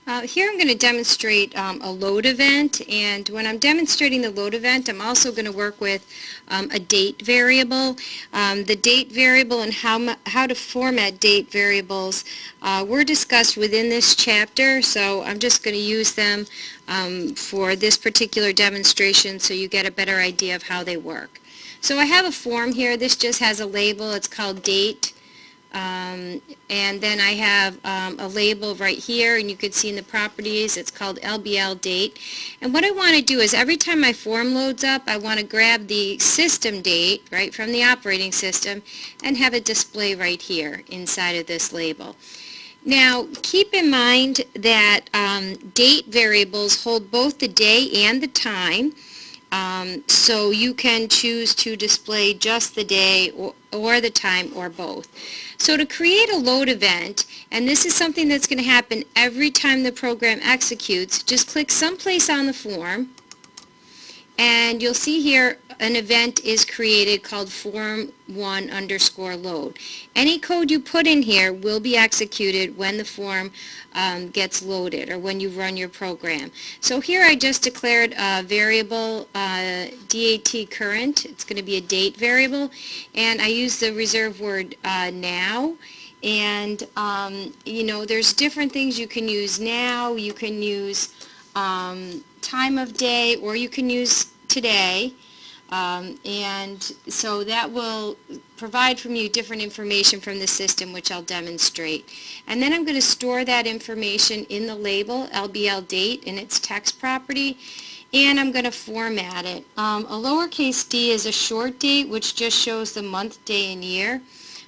Here I'm going to demonstrate a load event, and when I'm demonstrating the load event I'm also going to work with a date variable. The date variable and how to format date variables were discussed within this chapter, so I'm just going to use them for this particular demonstration so you get a better idea of how they work. So I have a form here. This just has a label. It's called date. And then I have a label right here, and you can see in the properties it's called LBL date. And what I want to do is every time my form loads up, I want to grab the system date right from the operating system and have it display right here inside of this label. Now keep in mind that date variables hold both the day and the time. So you can choose to display just the day or the time or both. So to create a load event, and this is something that's going to happen every time the program executes, just click someplace on the form and you'll see here an event is created called form1_load. Any code you put in here will be executed when the form gets loaded or when you run your program. So here I just declared a variable DAT current. It's going to be a date variable, and I use the reserve word now. And you know, there's different things you can use now. You can use time of day, or you can use today, and so that will provide from you different information from the system, which I'll demonstrate. And then I'm going to store that information in the label LBL date in its text property, and I'm going to format it. A lowercase d is a short date, which just shows the month, day, and year.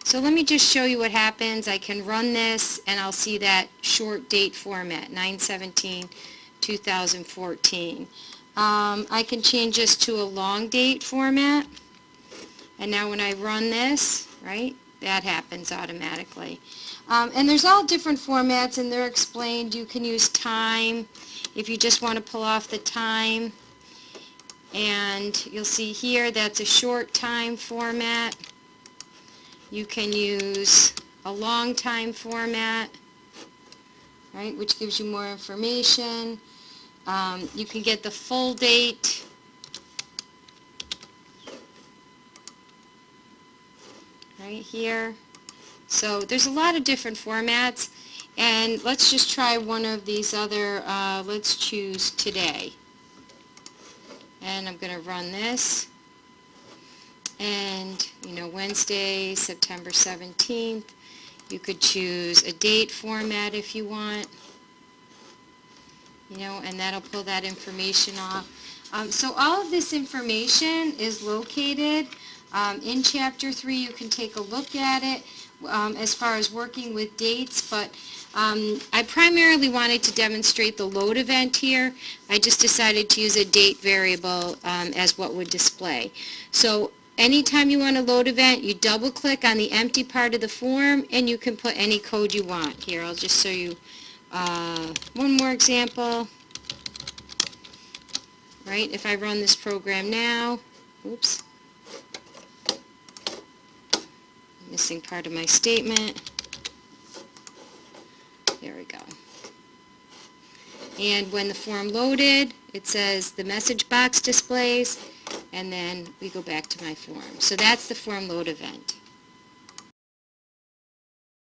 So let me just show you what happens. I can run this and I'll see that short date format, 9/17/2014. I can change this to a long date format, and now when I run this, right, that happens automatically. And there's all different formats, and they're explained. You can use time if you just want to pull off the time, and you'll see here that's a short time format. You can use a long time format, right, which gives you more information. You can get the full date, right here. So there's a lot of different formats, and let's just try one of these other, let's choose today. And I'm going to run this, and you know, Wednesday, September 17th. You could choose a date format if you want. You know, and that'll pull that information off. So all of this information is located in Chapter 3. You can take a look at it as far as working with dates, but I primarily wanted to demonstrate the load event here. I just decided to use a date variable as what would display. So anytime you want a load event, you double click on the empty part of the form and you can put any code you want. Here, I'll just show you one more example. Right, if I run this program now, oops, missing part of my statement. There we go. And when the form loaded, it says the message box displays, and then we go back to my form. So that's the form load event.